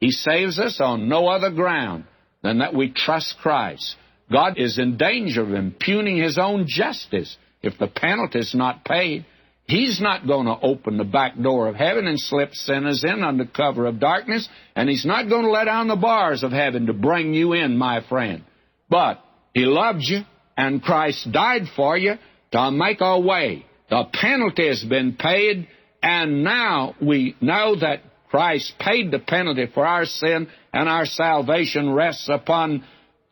He saves us on no other ground than that we trust Christ. God is in danger of impugning His own justice if the penalty is not paid. He's not going to open the back door of heaven and slip sinners in under cover of darkness, and He's not going to let down the bars of heaven to bring you in, my friend. But He loved you, and Christ died for you to make a way. The penalty has been paid, and now we know that Christ paid the penalty for our sin, and our salvation rests upon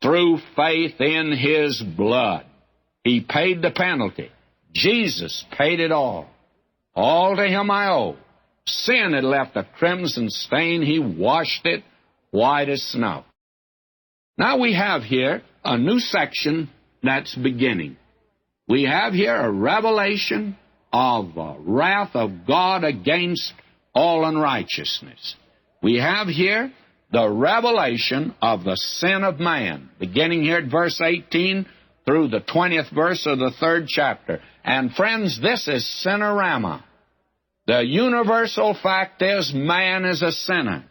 through faith in His blood. He paid the penalty. Jesus paid it all. All to Him I owe. Sin had left a crimson stain. He washed it white as snow. Now we have here a new section that's beginning. We have here a revelation of the wrath of God against all unrighteousness. We have here the revelation of the sin of man, beginning here at verse 18 through the 20th verse of the 3rd chapter. And friends, this is Sinnerama. The universal fact is man is a sinner.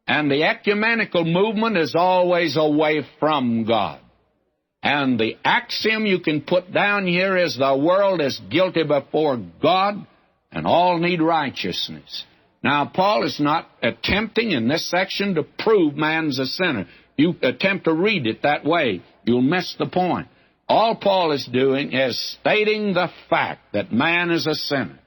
And the ecumenical movement is always away from God. And the axiom you can put down here is the world is guilty before God, and all need righteousness. Now, Paul is not attempting in this section to prove man's a sinner. You attempt to read it that way, you'll miss the point. All Paul is doing is stating the fact that man is a sinner.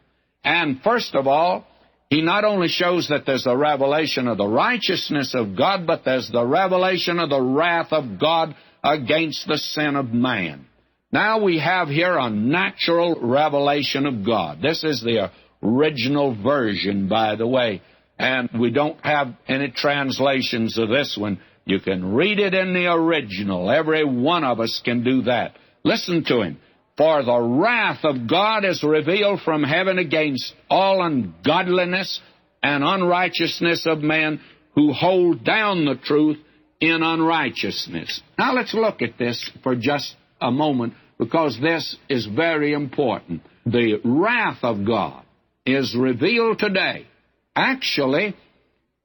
And first of all, he not only shows that there's a revelation of the righteousness of God, but there's the revelation of the wrath of God against the sin of man. Now we have here a natural revelation of God. This is the original version, by the way, and we don't have any translations of this one. You can read it in the original. Every one of us can do that. Listen to him. For the wrath of God is revealed from heaven against all ungodliness and unrighteousness of men who hold down the truth in unrighteousness. Now let's look at this for just a moment, because this is very important. The wrath of God is revealed today. Actually,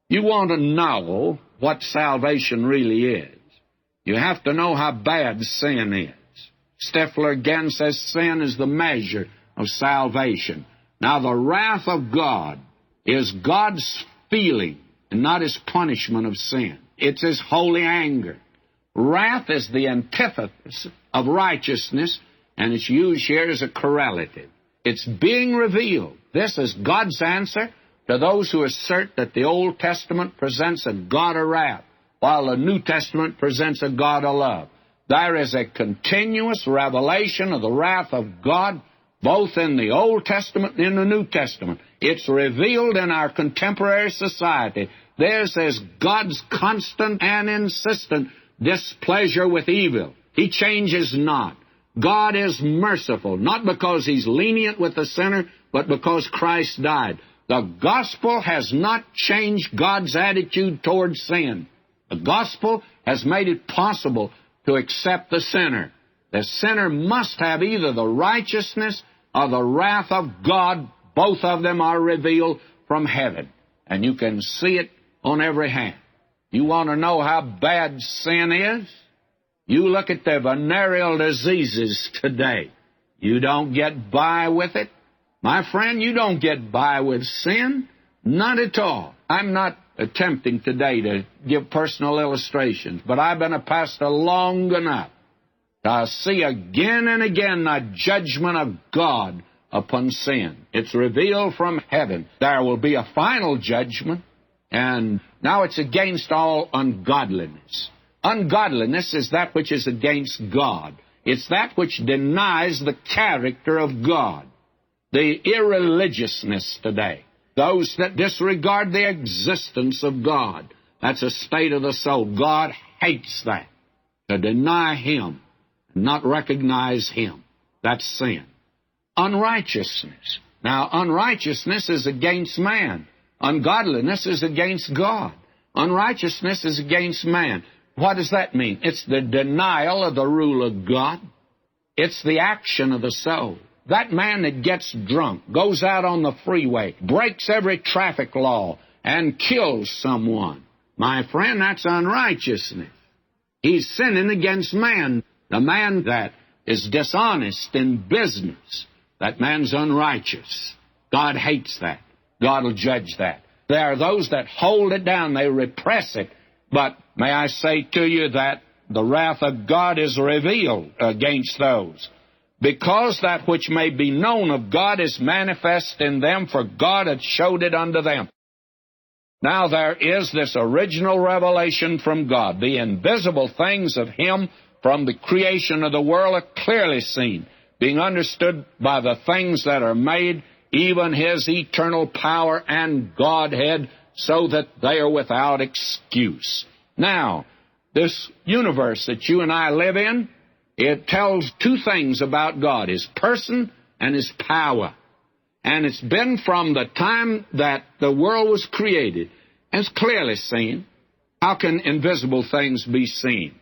you want to know what salvation really is. You have to know how bad sin is. Stifler again says sin is the measure of salvation. Now, the wrath of God is God's feeling and not His punishment of sin. It's His holy anger. Wrath is the antithesis of righteousness, and it's used here as a correlative. It's being revealed. This is God's answer to those who assert that the Old Testament presents a God of wrath, while the New Testament presents a God of love. There is a continuous revelation of the wrath of God, both in the Old Testament and in the New Testament. It's revealed in our contemporary society. This is God's constant and insistent displeasure with evil. He changes not. God is merciful, not because He's lenient with the sinner, but because Christ died. The gospel has not changed God's attitude towards sin. The gospel has made it possible to accept the sinner. The sinner must have either the righteousness or the wrath of God. Both of them are revealed from heaven, and you can see it on every hand. You want to know how bad sin is? You look at the venereal diseases today. You don't get by with it. My friend, you don't get by with sin. Not at all. I'm not attempting today to give personal illustrations, but I've been a pastor long enough to see again and again the judgment of God upon sin. It's revealed from heaven. There will be a final judgment, and now it's against all ungodliness. Ungodliness is that which is against God. It's that which denies the character of God. The irreligiousness today, those that disregard the existence of God, that's a state of the soul. God hates that. To deny Him, not recognize Him, that's sin. Unrighteousness. Now, unrighteousness is against man. Ungodliness is against God. Unrighteousness is against man. What does that mean? It's the denial of the rule of God. It's the action of the soul. That man that gets drunk, goes out on the freeway, breaks every traffic law, and kills someone. My friend, that's unrighteousness. He's sinning against man. The man that is dishonest in business, that man's unrighteous. God hates that. God will judge that. There are those that hold it down. They repress it. But may I say to you that the wrath of God is revealed against those, because that which may be known of God is manifest in them, for God hath showed it unto them. Now there is this original revelation from God. The invisible things of Him from the creation of the world are clearly seen, being understood by the things that are made, even His eternal power and Godhead, so that they are without excuse. Now, this universe that you and I live in, it tells two things about God, His person and His power. And it's been from the time that the world was created, and it's clearly seen. How can invisible things be seen?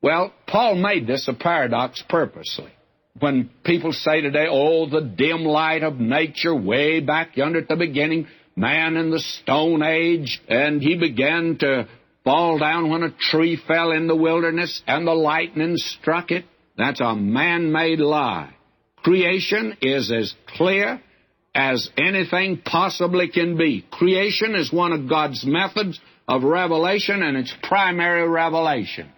Well, Paul made this a paradox purposely. When people say today, oh, the dim light of nature way back yonder at the beginning, man in the Stone Age, and he began to fall down when a tree fell in the wilderness and the lightning struck it, that's a man-made lie. Creation is as clear as anything possibly can be. Creation is one of God's methods of revelation, and it's primary revelation.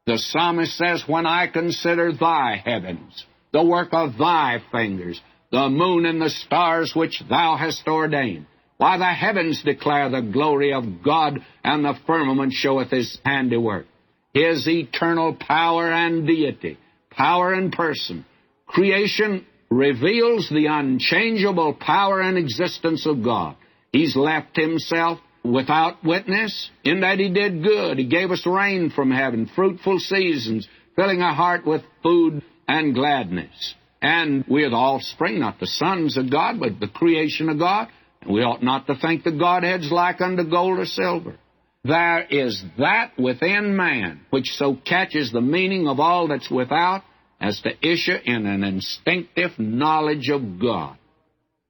The psalmist says, when I consider thy heavens, the work of thy fingers, the moon and the stars which thou hast ordained. Why, the heavens declare the glory of God, and the firmament showeth His handiwork. His eternal power and deity, power and person. Creation reveals the unchangeable power and existence of God. He's left Himself without witness in that He did good. He gave us rain from heaven, fruitful seasons, filling our heart with food and gladness. And we are the offspring, not the sons of God, but the creation of God. And we ought not to think the Godhead's like unto gold or silver. There is that within man which so catches the meaning of all that's without as to issue in an instinctive knowledge of God.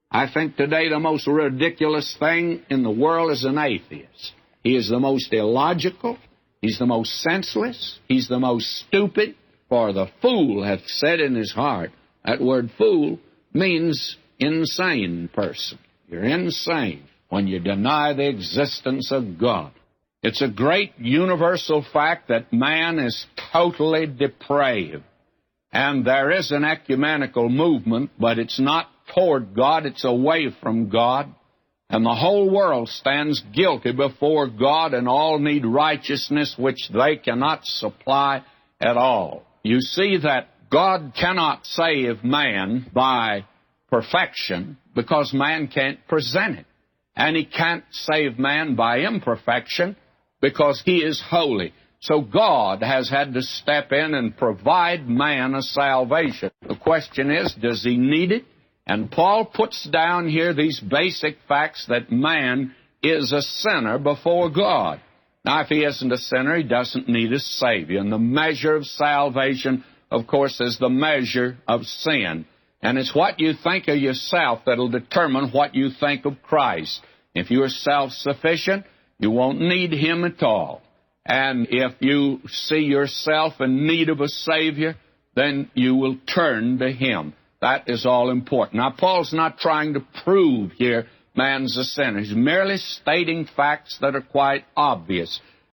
I think today the most ridiculous thing in the world is an atheist. He is the most illogical. He's the most senseless. He's the most stupid. For the fool hath said in his heart. That word fool means insane person. You're insane when you deny the existence of God. It's a great universal fact that man is totally depraved. And there is an ecumenical movement, but it's not toward God, it's away from God. And the whole world stands guilty before God, and all need righteousness which they cannot supply at all. You see that God cannot save man by perfection because man can't present it. And He can't save man by imperfection because He is holy. So God has had to step in and provide man a salvation. The question is, does he need it? And Paul puts down here these basic facts that man is a sinner before God. Now, if he isn't a sinner, he doesn't need a Savior. And the measure of salvation, of course, is the measure of sin. And it's what you think of yourself that'll determine what you think of Christ. If you're self-sufficient, you won't need Him at all. And if you see yourself in need of a Savior, then you will turn to Him. That is all important. Now, Paul's not trying to prove here man's a sinner. He's merely stating facts that are quite obvious.